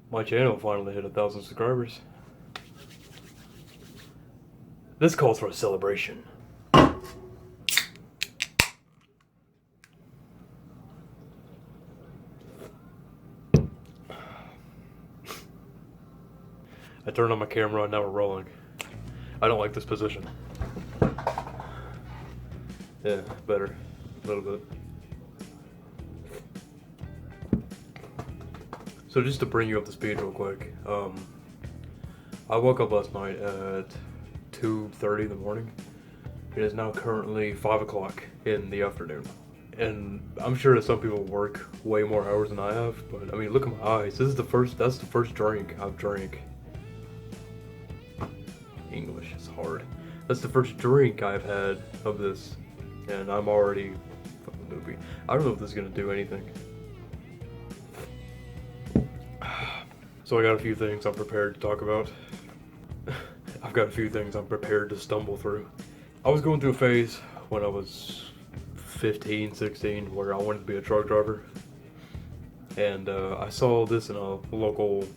My channel finally hit 1,000 subscribers. This calls for a celebration. I turned on my camera and now we're rolling. I don't like this position. Yeah, better. A little bit. So just to bring you up to speed real quick, I woke up last night at 2:30 in the morning. It is now currently 5 o'clock in the afternoon. And I'm sure that some people work way more hours than I have, but I mean, look at my eyes. That's the first drink I've drank. English is hard. That's the first drink I've had of this, and I'm already fucking loopy. I don't know if this is gonna do anything. So I got a few things I'm prepared to talk about. I've got a few things I'm prepared to stumble through. I was going through a phase when I was 15, 16, where I wanted to be a truck driver. And I saw this in a local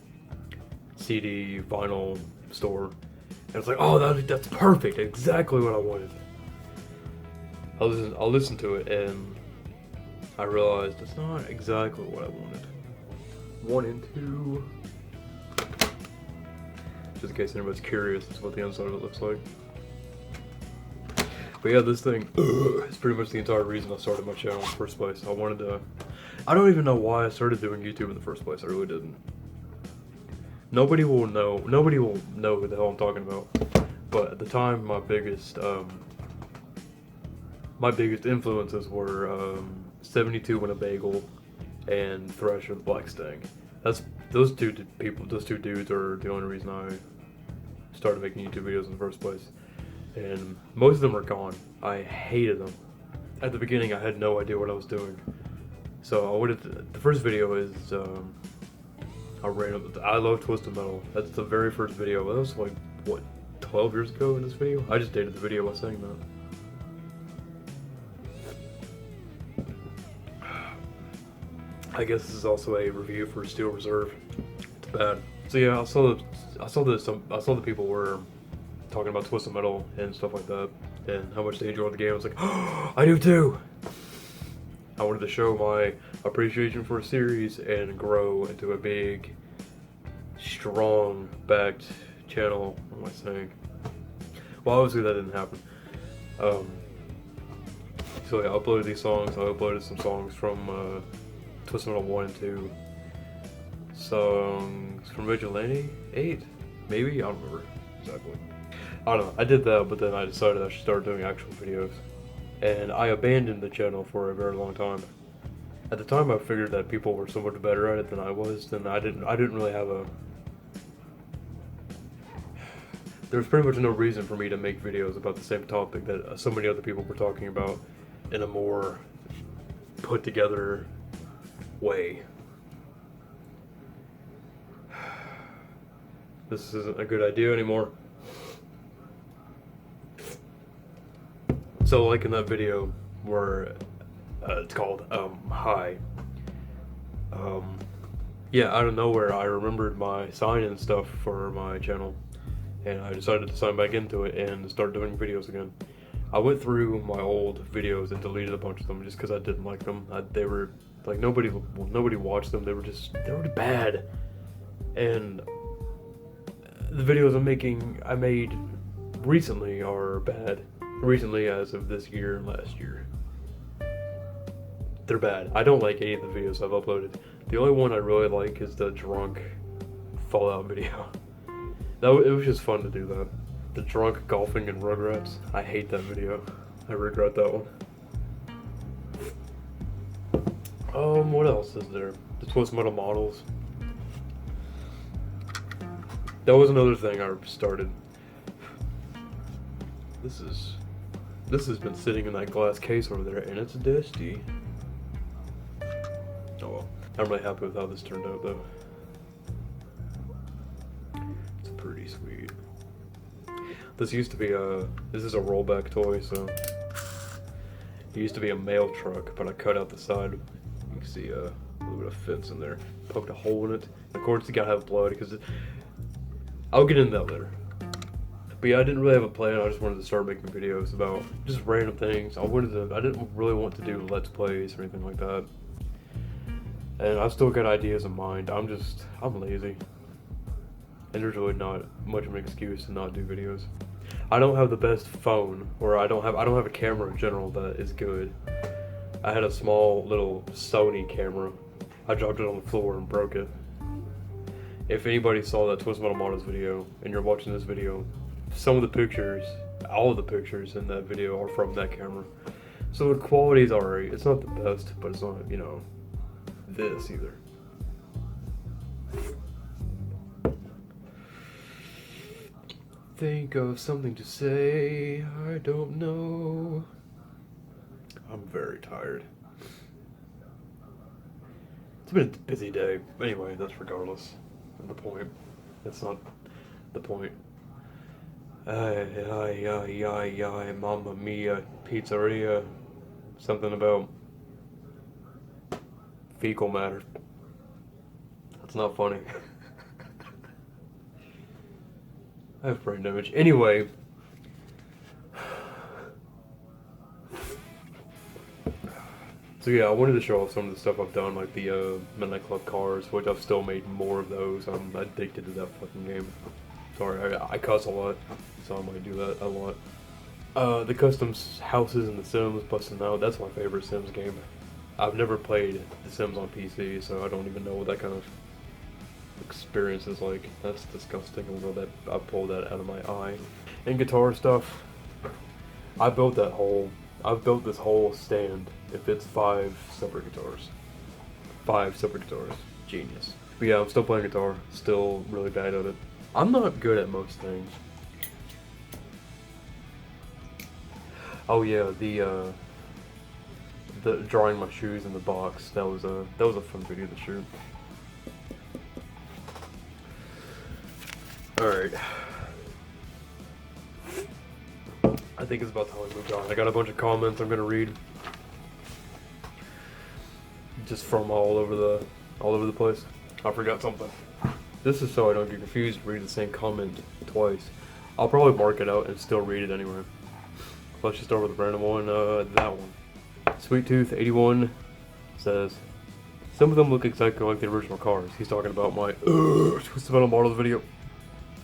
CD vinyl store. And I was like, oh, that's perfect, exactly what I wanted. I listened to it and I realized it's not exactly what I wanted. 1 and 2. Just in case anybody's curious, that's what the inside of it looks like. But yeah, this thing is pretty much the entire reason I started my channel in the first place. I don't even know why I started doing YouTube in the first place, I really didn't. Nobody will know who the hell I'm talking about. But at the time, my biggest influences were 72 Winnebago and Thrasher the Black Sting. Those two dudes are the only reason I started making YouTube videos in the first place. And most of them are gone. I hated them. At the beginning, I had no idea what I was doing. So the first video is I love Twisted Metal. That's the very first video. That was like, what, 12 years ago in this video? I just dated the video by saying that. I guess this is also a review for Steel Reserve. It's bad. So yeah, I saw the people were talking about Twisted Metal and stuff like that, and how much they enjoyed the game. I was like, oh, I do too! I wanted to show my appreciation for a series and grow into a big, strong backed channel. What am I saying? Well, obviously that didn't happen. So yeah, I uploaded these songs. I uploaded some songs from Twisted Metal 1 and 2. Songs from Vigilante 8? Maybe? I don't remember exactly. I don't know. I did that, but then I decided I should start doing actual videos. And I abandoned the channel for a very long time. At the time, I figured that people were so much better at it than I was. Then I didn't really have a... There was pretty much no reason for me to make videos about the same topic that so many other people were talking about in a more put together way. This isn't a good idea anymore. So like in that video where it's called Hi. Yeah, out of nowhere I remembered my sign and stuff for my channel, and I decided to sign back into it and start doing videos again. I went through my old videos and deleted a bunch of them just because I didn't like them. They were like nobody watched them. They were bad, and the videos I made recently are bad. Recently, as of this year and last year. They're bad. I don't like any of the videos I've uploaded. The only one I really like is the drunk Fallout video. It was just fun to do that. The drunk golfing in Rugrats. I hate that video. I regret that one. What else is there? The Twisted Metal models. That was another thing I started. This has been sitting in that glass case over there, and it's dusty. Oh well. I'm really happy with how this turned out, though. It's pretty sweet. This is a rollback toy, so... It used to be a mail truck, but I cut out the side. You can see a little would have fits in there. Poked a hole in it. Of course, you gotta have blood because I'll get into that later. But yeah, I didn't really have a plan. I just wanted to start making videos about just random things. I didn't really want to do Let's Plays or anything like that. And I've still got ideas in mind. I'm lazy. And there's really not much of an excuse to not do videos. I don't have the best phone, or I don't have a camera in general that is good. I had a small little Sony camera. I dropped it on the floor and broke it. If anybody saw that Twisted Metal Models video and you're watching this video, some of the pictures, all of the pictures in that video are from that camera. So the quality's alright. It's not the best, but it's not, you know, this either. Think of something to say, I don't know. I'm very tired. It's been a busy day. Anyway, that's regardless of the point. That's not the point. Mamma mia, pizzeria. Something about fecal matter. That's not funny. I have brain damage. Anyway. So yeah, I wanted to show off some of the stuff I've done, like the Midnight Club cars, which I've still made more of those. I'm addicted to that fucking game. Sorry, I cuss a lot, so I might do that a lot. The custom houses in The Sims, busting out, that's my favorite Sims game. I've never played The Sims on PC, so I don't even know what that kind of experience is like. That's disgusting. I know that I pulled that out of my eye. And guitar stuff. I've built this whole stand. It fits 5 separate guitars. 5 separate guitars. Genius. But yeah, I'm still playing guitar. Still really bad at it. I'm not good at most things. Oh yeah, the drawing my shoes in the box. That was a fun video to shoot. Alright. I think it's about time we moved on. I got a bunch of comments I'm gonna read. Just from all over the place. I forgot something. This is so I don't get confused reading the same comment twice. I'll probably mark it out and still read it anyway. Let's just start with a random one, that one. Sweet Tooth 81 says, some of them look exactly like the original cars. He's talking about my Twisted Metal Models video.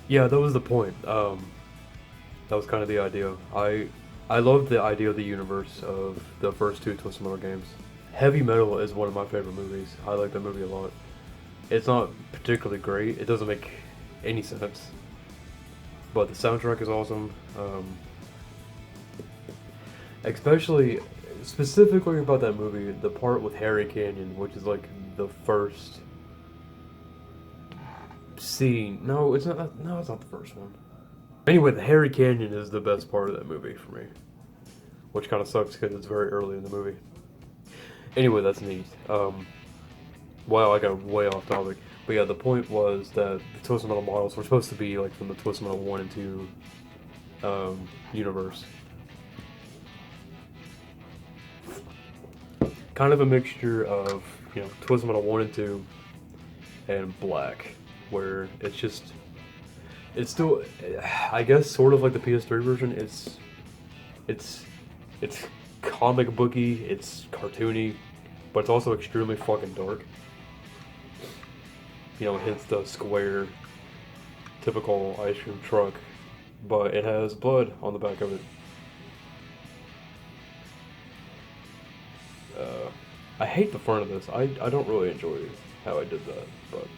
Yeah, that was the point. That was kind of the idea. I loved the idea of the universe of the first 2 Twisted Metal games. Heavy Metal is one of my favorite movies. I like that movie a lot. It's not particularly great. It doesn't make any sense. But the soundtrack is awesome. Specifically about that movie, the part with Harry Canyon, which is like the first scene. No, it's not. No, it's not the first one. Anyway, the Harry Canyon is the best part of that movie for me, which kind of sucks because it's very early in the movie. Anyway, that's neat. Wow, I got way off topic. But yeah, the point was that the Twisted Metal Models were supposed to be like from the Twisted Metal 1 and 2 universe. Kind of a mixture of, you know, Twisted Metal 1 and 2 and Black, where it's still, I guess, sort of like the PS3 version. It's comic booky, it's cartoony, but it's also extremely fucking dark. You know, hence the square, typical ice cream truck, but it has blood on the back of it. I hate the front of this. I don't really enjoy how I did that, but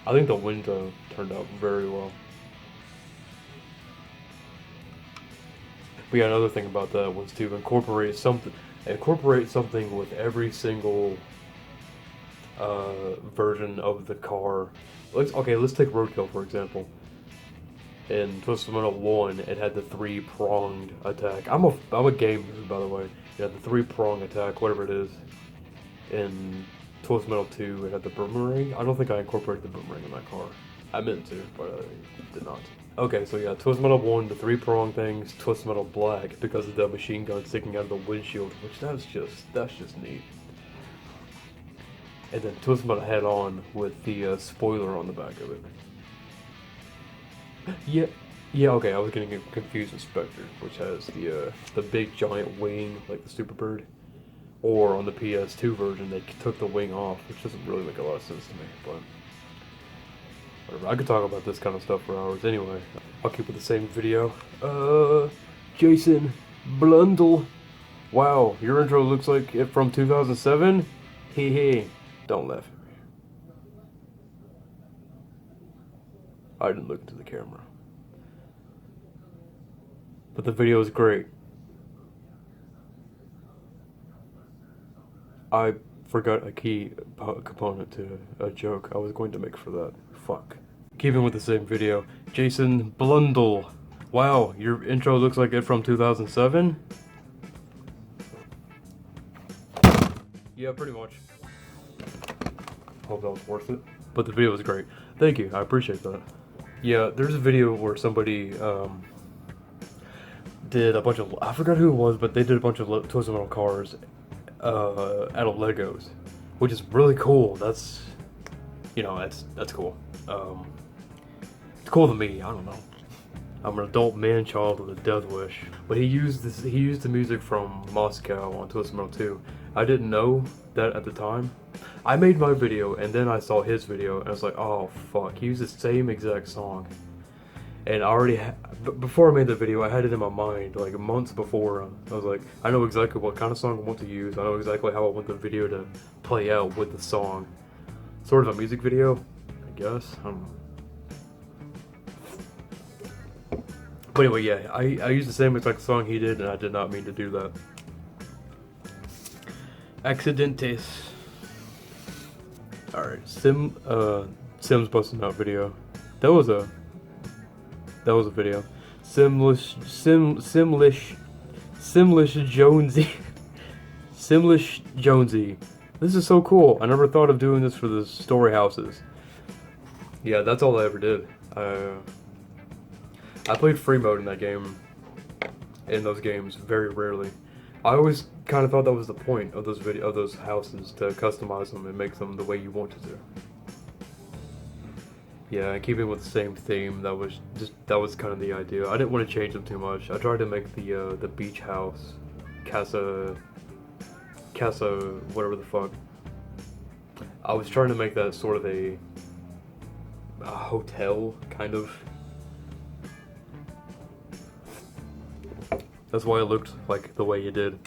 I think the window turned out very well. But yeah, another thing about that was to incorporate something with every single version of the car. Let's take Roadkill for example. In Twisted Metal 1, it had the 3-pronged attack. I'm a game nerd, by the way. It had the 3-prong attack, whatever it is. In Twisted Metal 2, it had the boomerang. I don't think I incorporated the boomerang in my car. I meant to, but I did not. Okay, so yeah, Twisted Metal 1, the 3-prong things, Twisted Metal Black, because of the machine gun sticking out of the windshield, which that's just neat. and then Twisted Metal Head On with the spoiler on the back of it. Yeah, okay, I was getting confused with Spectre, which has the big giant wing, like the Super Bird. Or on the PS2 version, they took the wing off, which doesn't really make a lot of sense to me, but whatever. I could talk about this kind of stuff for hours anyway. I'll keep with the same video. Jason Blundell. Wow, your intro looks like it from 2007? Hee hee. Don't laugh at me. I didn't look into the camera. But the video is great. I forgot a key component to a joke I was going to make for that. Fuck. Keeping with the same video, Jason Blundell. Wow, your intro looks like it from 2007? Yeah, pretty much. Hope that was worth it. But the video was great. Thank you, I appreciate that. Yeah, there's a video where somebody did a bunch of, I forgot who it was, but they did a bunch of Twisted Metal cars out of Legos, which is really cool. That's, you know, that's cool. It's cool to me. I don't know. I'm an adult man child with a death wish. But he used the music from Moscow on Twisted Metal 2. I didn't know that at the time. I made my video and then I saw his video and I was like, oh fuck, he used the same exact song. And I already, before I made the video, I had it in my mind, like months before. I was like, I know exactly what kind of song I want to use. I know exactly how I want the video to play out with the song. Sort of a music video, I guess. I don't know. But anyway, yeah, I used the same exact song he did, and I did not mean to do that. Accidentes. Alright, Sims busting out video. That was a video. Simlish Jonesy. Simlish Jonesy. This is so cool. I never thought of doing this for the story houses. Yeah, that's all I ever did. I played free mode in that game, in those games, very rarely. I always kind of thought that was the point of those houses, to customize them and make them the way you wanted to. Yeah, keeping with the same theme, that was kind of the idea. I didn't want to change them too much. I tried to make the beach house, casa, whatever the fuck. I was trying to make that sort of a hotel, kind of. That's why it looked like the way it did.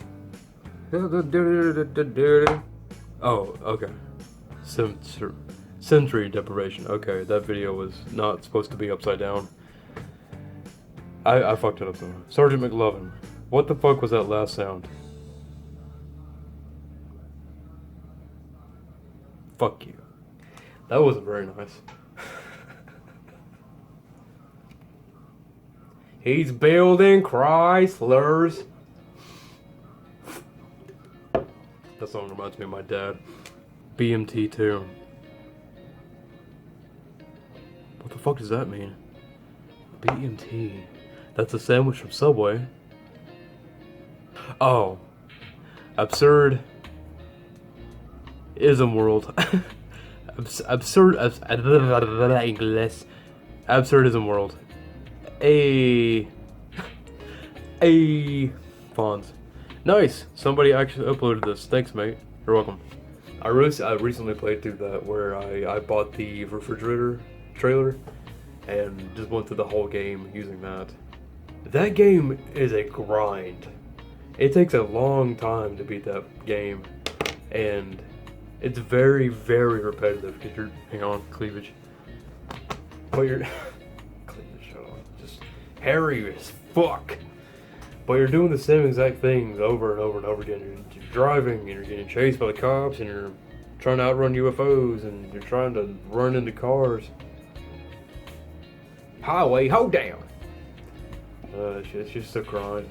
Oh, okay. Sensory deprivation. Okay, that video was not supposed to be upside down. I fucked it up though. Sergeant McLovin. What the fuck was that last sound? Fuck you. That wasn't very nice. He's building Chryslers. That song reminds me of my dad. BMT2. What the fuck does that mean? BMT. That's a sandwich from Subway. Oh. Absurd. Ism world. Absurdism world. A Fonz. Nice. Somebody actually uploaded this. Thanks, mate. You're welcome. I recently played through that where I bought the refrigerator trailer and just went through the whole game using that. That game is a grind. It takes a long time to beat that game, and it's very, very repetitive because you're, hang on, cleavage. But you're cleavage, shut on. Just hairy as fuck. But you're doing the same exact things over and over and over again. You're driving and you're getting chased by the cops and you're trying to outrun UFOs and you're trying to run into cars. Highway, hold down. It's just a grind.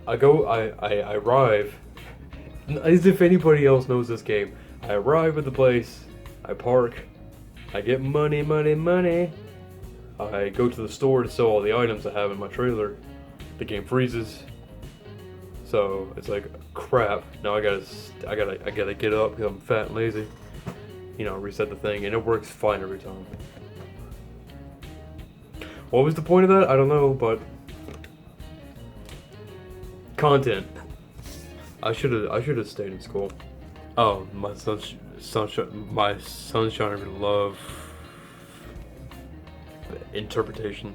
I arrive, as if anybody else knows this game. I arrive at the place, I park, I get money. I go to the store to sell all the items I have in my trailer. The game freezes. So it's like, crap. Now I gotta get up because I'm fat and lazy. You know, reset the thing, and it works fine every time. What was the point of that? I don't know, but content. I should have stayed in school. Oh, my sunshine of love. Interpretation.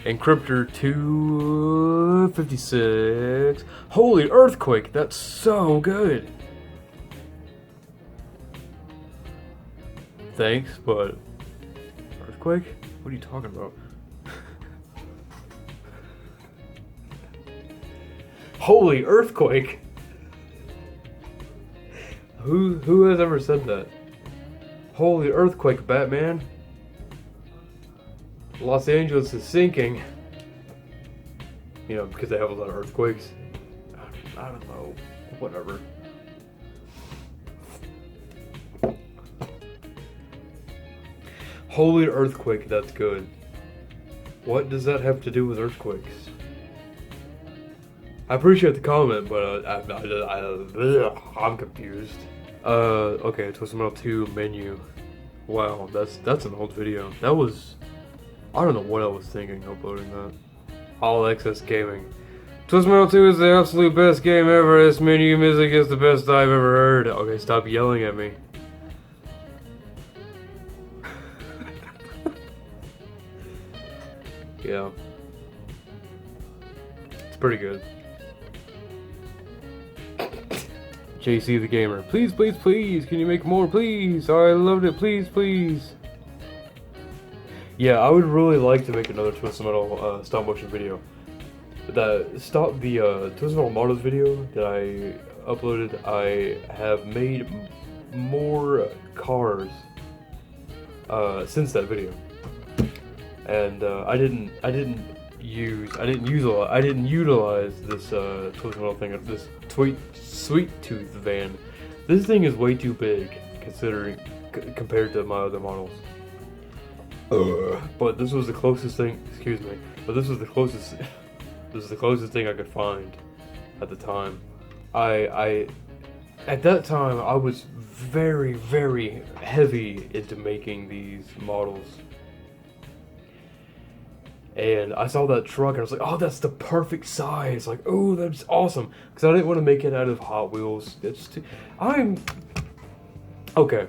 Encryptor 256. Holy earthquake! That's so good. Thanks, but earthquake? What are you talking about? Holy earthquake! Who has ever said that? Holy earthquake, Batman! Los Angeles is sinking. You know, because they have a lot of earthquakes. I don't know. Whatever. Holy earthquake, that's good. What does that have to do with earthquakes? I appreciate the comment, but I'm confused. Okay, Twisted Metal 2 menu. Wow, that's an old video. That was... I don't know what I was thinking uploading that. All Access Gaming. Twisted Metal 2 is the absolute best game ever. This menu music is the best I've ever heard. Okay, stop yelling at me. Yeah. It's pretty good. JC the Gamer. Please, please, please. Can you make more, please? Oh, I loved it. Please, please. Yeah, I would really like to make another Twisted Metal stop motion video. The Twisted Metal Models video that I uploaded, I have made more cars since that video. And I didn't utilize this Twisted Metal thing, this Sweet Tooth van. This thing is way too big compared to my other models. But this was the closest thing. Excuse me. But this was the closest. This is the closest thing I could find at the time. At that time I was very, very heavy into making these models. And I saw that truck and I was like, oh, that's the perfect size. Like, oh, that's awesome. Because I didn't want to make it out of Hot Wheels. Okay.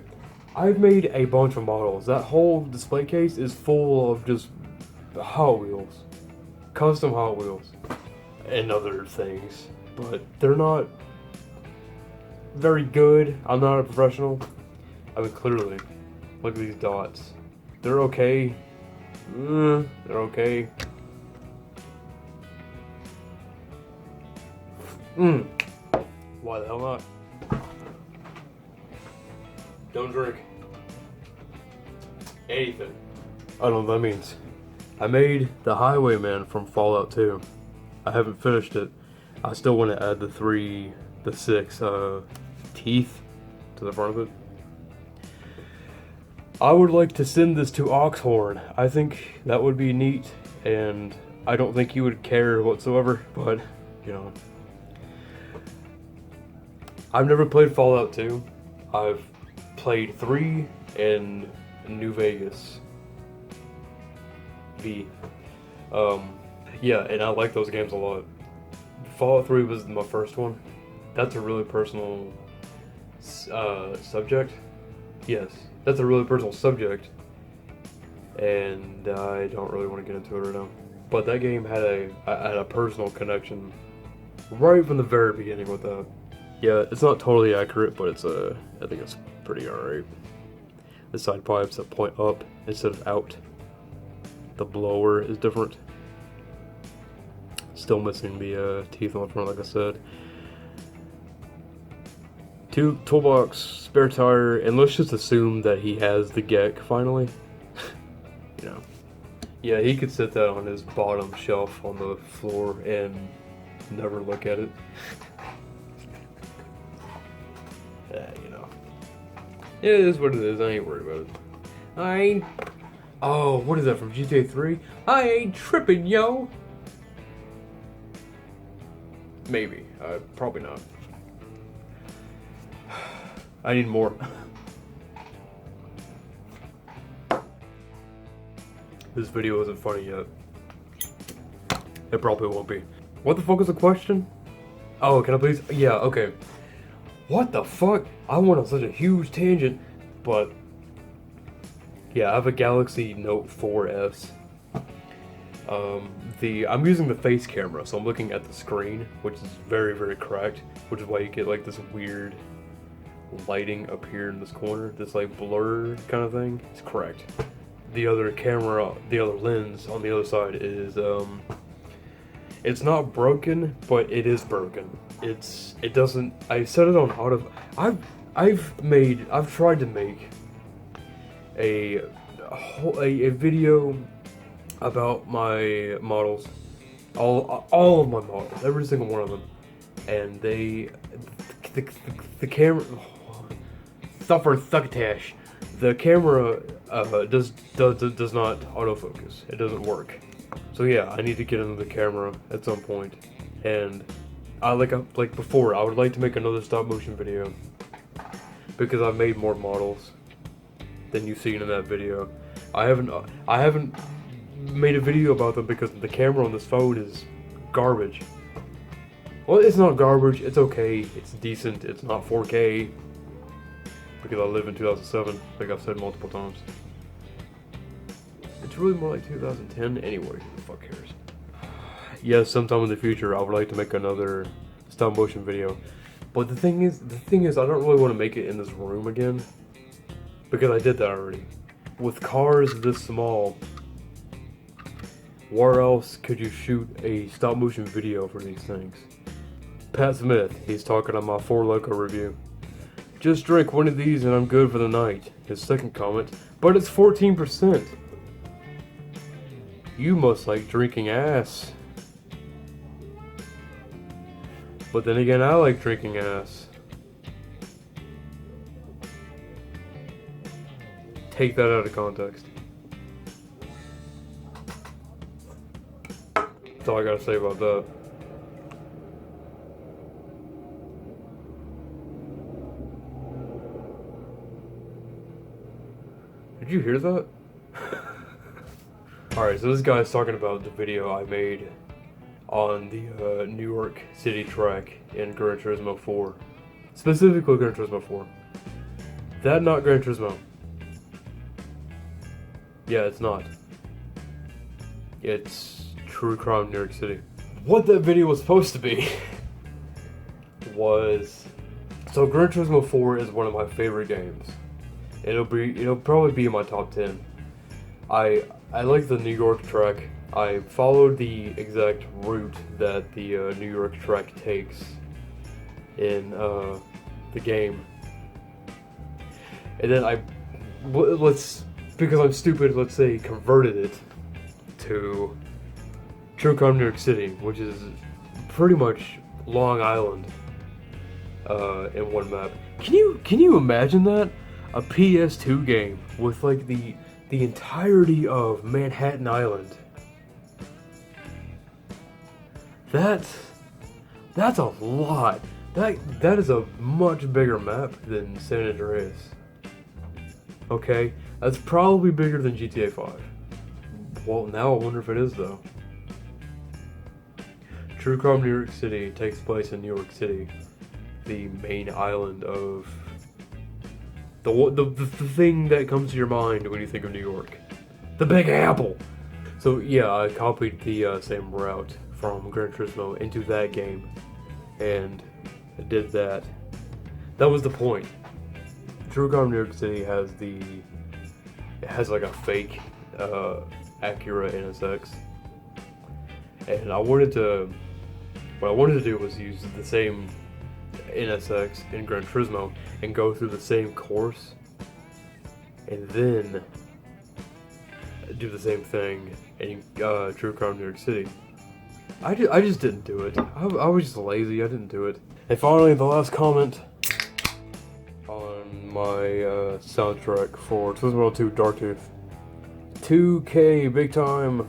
I've made a bunch of models. That whole display case is full of just Hot Wheels. Custom Hot Wheels. And other things. But they're not very good. I'm not a professional. I mean, clearly. Look at these dots. They're okay. They're okay. Why the hell not? Don't drink anything. I don't know what that means. I made the Highwayman from Fallout 2. I haven't finished it. I still want to add the 6 teeth to the front of it. I would like to send this to Oxhorn. I think that would be neat, and I don't think he would care whatsoever, but, you know. I've never played Fallout 2. I've played 3 and New Vegas. V. Yeah, and I like those games a lot. Fallout 3 was my first one. That's a really personal subject. Yes, that's a really personal subject, and I don't really want to get into it right now. But that game had a personal connection right from the very beginning with that. Yeah, it's not totally accurate, but I think it's pretty alright. The side pipes that point up instead of out. The blower is different. Still missing the teeth on the front, like I said. Toolbox, spare tire, and let's just assume that he has the GEC finally. You know. Yeah, he could sit that on his bottom shelf on the floor and never look at it. You know. Yeah, it is what it is. I ain't worried about it. Oh, what is that from GTA 3? I ain't tripping, yo! Maybe. Probably not. I need more. This video isn't funny yet. It probably won't be. What the fuck is the question? Oh, can I please? Yeah, okay. What the fuck? I went on such a huge tangent, but yeah, I have a Galaxy Note 4S. I'm using the face camera, so I'm looking at the screen, which is very, very cracked, which is why you get like this weird lighting up here in this corner, this like blur kind of thing. It's cracked. The other camera, the other lens on the other side is it's not broken, but it is broken. It doesn't. I set it on auto. I've tried to make a video about my models, all of my models, every single one of them, and the camera succotash. The camera does not autofocus. It doesn't work. So yeah, I need to get into the camera at some point, and like before, I would like to make another stop motion video because I've made more models than you've seen in that video. I haven't made a video about them because the camera on this phone is garbage. Well, it's not garbage. It's okay. It's decent. It's not 4K because I live in 2007, like I've said multiple times. It's really more like 2010 anyway. Who the fuck cares? Yes, sometime in the future, I would like to make another stop motion video. But the thing is, I don't really want to make it in this room again because I did that already. With cars this small, where else could you shoot a stop motion video for these things? Pat Smith, he's talking on my 4 Loco review. Just drink one of these and I'm good for the night. His second comment, but it's 14%. You must like drinking ass. But then again, I like drinking ass. Take that out of context. That's all I gotta say about that. Did you hear that? Alright, so this guy's talking about the video I made on the New York City track in Gran Turismo 4. Specifically Gran Turismo 4. That not Gran Turismo. Yeah, it's not. It's True Crime New York City. What that video was supposed to be was... So Gran Turismo 4 is one of my favorite games. It'll probably be in my top 10. I like the New York track. I followed the exact route that the New York track takes in the game. And then because I'm stupid, let's say converted it to True Crime New York City, which is pretty much Long Island in one map. Can you imagine that? A PS2 game with like the entirety of Manhattan Island. That's a lot. That is a much bigger map than San Andreas. Okay, that's probably bigger than GTA 5. Well, now I wonder if it is though. True Crime New York City takes place in New York City, the main island of the thing that comes to your mind when you think of New York, the Big Apple. So yeah, I copied the same route from Gran Turismo into that game, and I did that. That was the point. True Crime New York City has like a fake Acura NSX, and what I wanted to do was use the same NSX in Gran Turismo and go through the same course, and then do the same thing in True Crime New York City. I just didn't do it. I was just lazy. I didn't do it. And finally, the last comment on my soundtrack for Turismo 2 Darktooth. 2K big time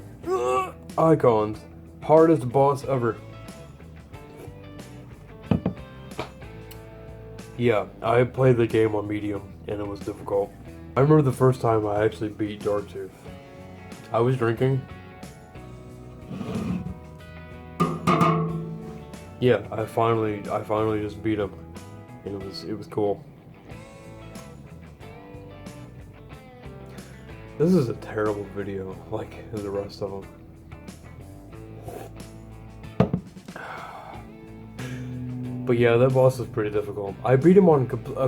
icons. Hardest boss ever. Yeah, I played the game on medium, and it was difficult. I remember the first time I actually beat Darktooth. I was drinking. Yeah, I finally just beat him, and it was cool. This is a terrible video, like the rest of them. But yeah, that boss is pretty difficult. I beat him on I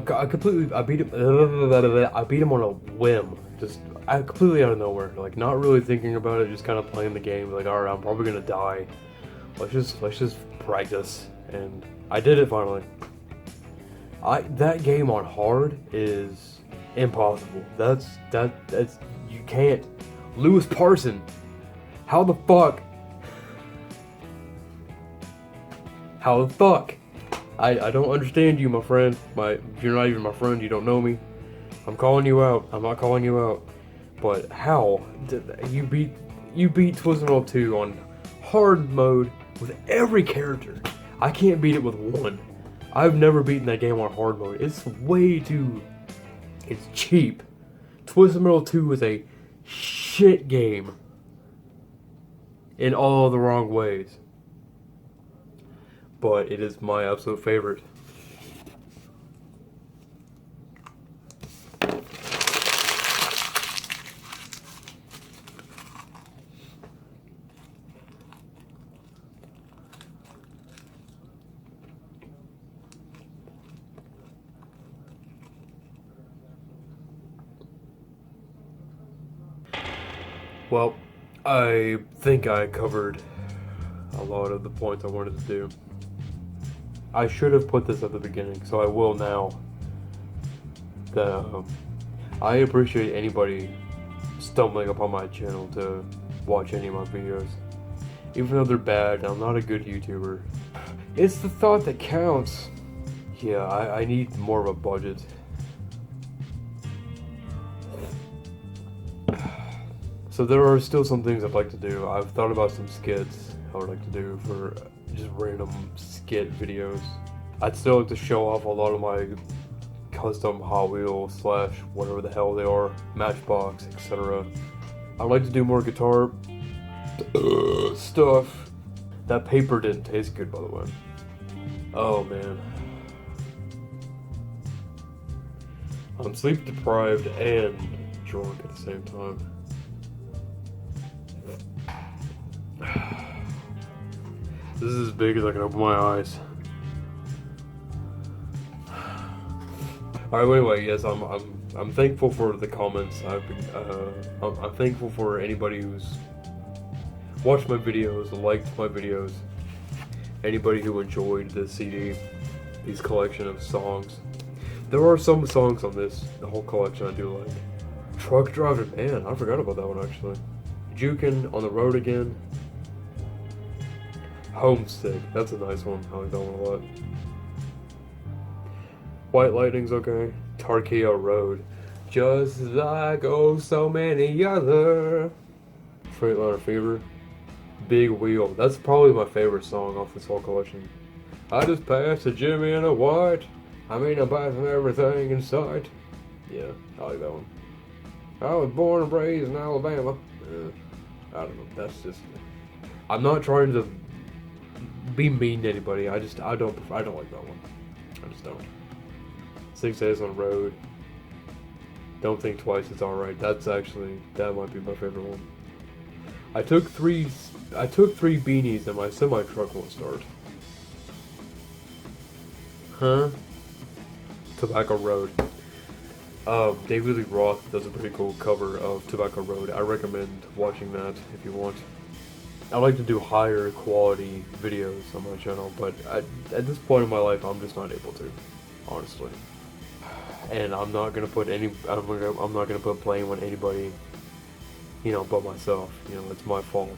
beat him on a whim, just completely out of nowhere. Like not really thinking about it, just kind of playing the game. Like, all right, I'm probably gonna die. Let's just practice, and I did it finally. That game on hard is impossible. That's you can't. Lewis Parson, how the fuck? How the fuck? I don't understand you, my friend. You're not even my friend. You don't know me. I'm calling you out. I'm not calling you out. But how did you beat Twisted Metal 2 on hard mode with every character? I can't beat it with one. I've never beaten that game on hard mode. It's way too. It's cheap. Twisted Metal 2 is a shit game in all the wrong ways. But it is my absolute favorite. Well, I think I covered a lot of the points I wanted to do. I should have put this at the beginning, so I will now. I appreciate anybody stumbling upon my channel to watch any of my videos. Even though they're bad, I'm not a good YouTuber. It's the thought that counts. Yeah, I need more of a budget. So there are still some things I'd like to do. I've thought about some skits I would like to do for just random skit videos. I'd still like to show off a lot of my custom Hot Wheels / whatever the hell they are, Matchbox, etc. I'd like to do more guitar stuff. That paper didn't taste good, by the way. Oh man. I'm sleep deprived and drunk at the same time. This is as big as I can open my eyes. Alright, anyway, yes, I'm thankful for the comments. I'm thankful for anybody who's watched my videos, liked my videos, anybody who enjoyed the CD, these collection of songs. There are some songs on the whole collection I do like. Truck Driving Man, I forgot about that one actually. Jukin' on the Road Again. Homesick, that's a nice one. I like that one a lot. White Lightning's okay. Tarkio Road. Just like oh so many other. Freightliner Fever. Big Wheel. That's probably my favorite song off this whole collection. I just passed a Jimmy in a white. I'm passing everything in sight. Yeah, I like that one. I was born and raised in Alabama. I don't know. That's just. I'm not trying to be mean to anybody. I don't like that one. I just don't. 6 Days on the Road. Don't Think Twice, It's Alright. That might be my favorite one. I took three beanies and my semi truck won't start. Huh? Tobacco Road. David Lee Roth does a pretty cool cover of Tobacco Road. I recommend watching that if you want. I like to do higher quality videos on my channel, but at this point in my life, I'm just not able to, honestly. And I'm not gonna put I'm not gonna put blame on anybody, but myself. It's my fault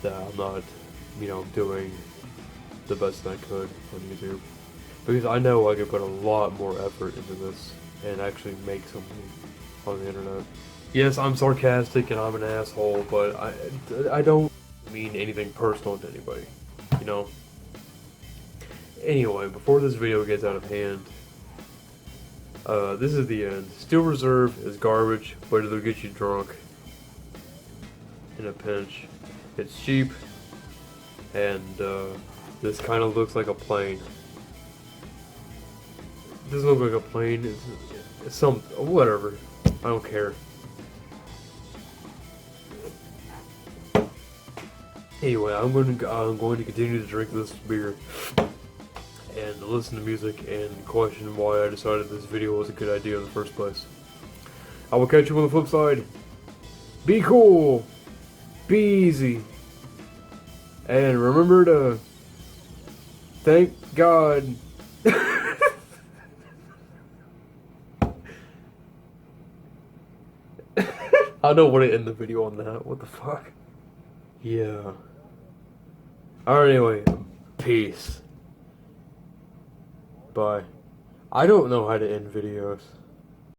that I'm not, doing the best I could on YouTube. Because I know I could put a lot more effort into this and actually make something on the internet. Yes, I'm sarcastic and I'm an asshole, but I don't mean anything personal to anybody, Anyway, before this video gets out of hand, this is the end. Steel Reserve is garbage, but it'll get you drunk in a pinch. It's cheap, and this kind of looks like a plane. It doesn't look like a plane. It's some whatever. I don't care. Anyway, I'm going to continue to drink this beer and listen to music and question why I decided this video was a good idea in the first place. I will catch you on the flip side. Be cool. Be easy. And remember to thank God. I don't want to end the video on that. What the fuck? Yeah. Alright, anyway. Peace. Bye. I don't know how to end videos.